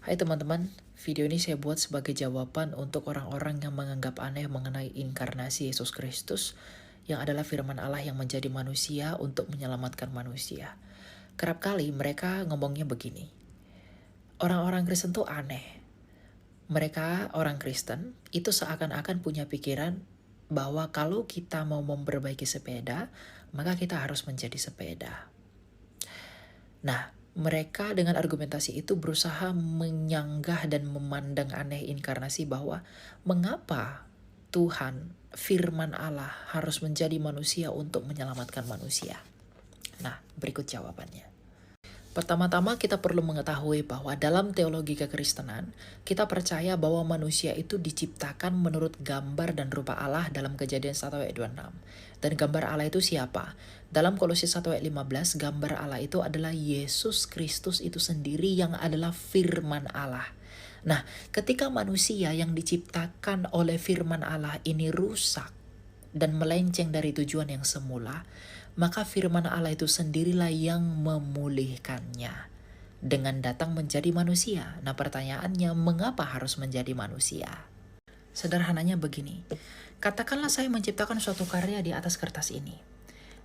Hai teman-teman, video ini saya buat sebagai jawaban untuk orang-orang yang menganggap aneh mengenai inkarnasi Yesus Kristus yang adalah firman Allah yang menjadi manusia untuk menyelamatkan manusia. Kerap kali mereka ngomongnya begini, orang-orang Kristen tuh aneh. Mereka orang Kristen itu seakan-akan punya pikiran bahwa kalau kita mau memperbaiki sepeda, maka kita harus menjadi sepeda. Nah, mereka dengan argumentasi itu berusaha menyanggah dan memandang aneh inkarnasi bahwa mengapa Tuhan, firman Allah harus menjadi manusia untuk menyelamatkan manusia. Nah, berikut jawabannya. Pertama-tama kita perlu mengetahui bahwa dalam teologi kekristenan, kita percaya bahwa manusia itu diciptakan menurut gambar dan rupa Allah dalam Kejadian 1 ayat 26. Dan gambar Allah itu siapa? Dalam Kolose 1 ayat 15, gambar Allah itu adalah Yesus Kristus itu sendiri yang adalah firman Allah. Nah, ketika manusia yang diciptakan oleh firman Allah ini rusak dan melenceng dari tujuan yang semula, maka firman Allah itu sendirilah yang memulihkannya dengan datang menjadi manusia. Nah, pertanyaannya, mengapa harus menjadi manusia? Sederhananya begini, katakanlah saya menciptakan suatu karya di atas kertas ini,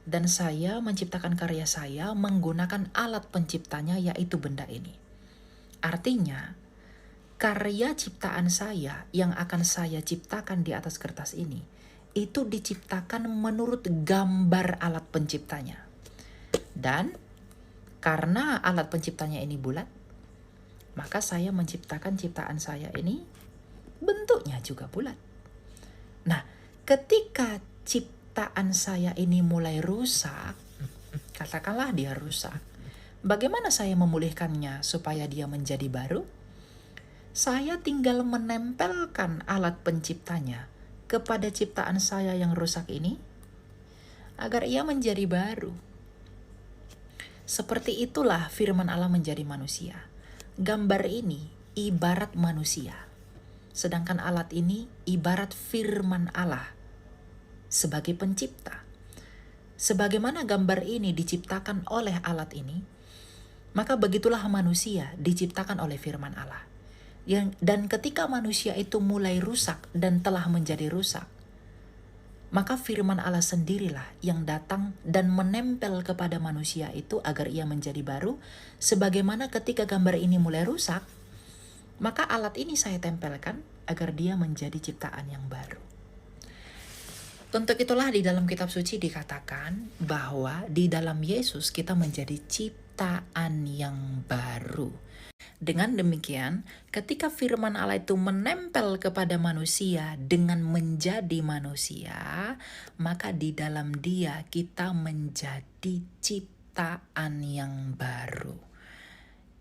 dan saya menciptakan karya saya menggunakan alat penciptanya, yaitu benda ini. Artinya, karya ciptaan saya yang akan saya ciptakan di atas kertas ini itu diciptakan menurut gambar alat penciptanya. Dan karena alat penciptanya ini bulat, maka saya menciptakan ciptaan saya ini bentuknya juga bulat. Nah, ketika ciptaan saya ini mulai rusak, katakanlah dia rusak, bagaimana saya memulihkannya supaya dia menjadi baru? Saya tinggal menempelkan alat penciptanya kepada ciptaan saya yang rusak ini, agar ia menjadi baru. Seperti itulah firman Allah menjadi manusia. Gambar ini ibarat manusia, sedangkan alat ini ibarat firman Allah sebagai pencipta. Sebagaimana gambar ini diciptakan oleh alat ini, maka begitulah manusia diciptakan oleh firman Allah. Dan ketika manusia itu mulai rusak dan telah menjadi rusak, maka firman Allah sendirilah yang datang dan menempel kepada manusia itu agar ia menjadi baru. Sebagaimana ketika gambar ini mulai rusak, maka alat ini saya tempelkan agar dia menjadi ciptaan yang baru. Untuk itulah di dalam kitab suci dikatakan bahwa di dalam Yesus kita menjadi ciptaan yang baru. Dengan demikian, ketika firman Allah itu menempel kepada manusia dengan menjadi manusia, maka di dalam dia kita menjadi ciptaan yang baru.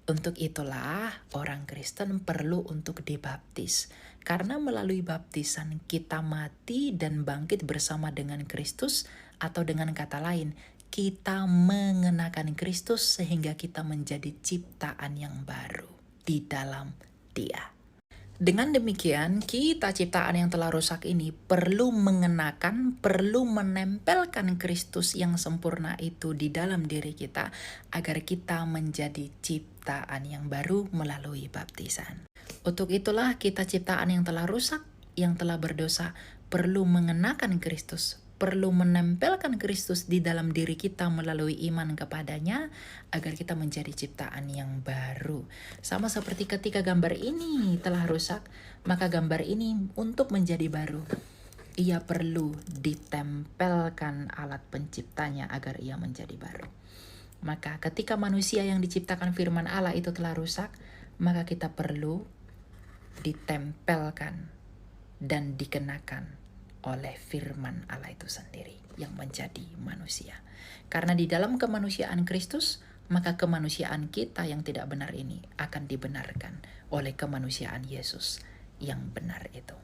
Untuk itulah orang Kristen perlu untuk dibaptis. Karena melalui baptisan kita mati dan bangkit bersama dengan Kristus, atau dengan kata lain, kita mengenakan Kristus sehingga kita menjadi ciptaan yang baru di dalam Dia. Dengan demikian, kita ciptaan yang telah rusak ini perlu menempelkan Kristus yang sempurna itu di dalam diri kita agar kita menjadi ciptaan yang baru melalui baptisan. Untuk itulah kita ciptaan yang telah rusak, yang telah berdosa, perlu mengenakan Kristus, perlu menempelkan Kristus di dalam diri kita melalui iman kepadanya agar kita menjadi ciptaan yang baru. Sama seperti ketika gambar ini telah rusak, maka gambar ini untuk menjadi baru, ia perlu ditempelkan alat penciptanya agar ia menjadi baru. Maka ketika manusia yang diciptakan firman Allah itu telah rusak, maka kita perlu ditempelkan dan dikenakan oleh firman Allah itu sendiri yang menjadi manusia. Karena di dalam kemanusiaan Kristus, maka kemanusiaan kita yang tidak benar ini akan dibenarkan oleh kemanusiaan Yesus yang benar itu.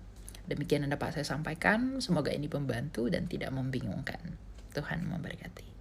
Demikian yang dapat saya sampaikan, semoga ini membantu dan tidak membingungkan. Tuhan memberkati.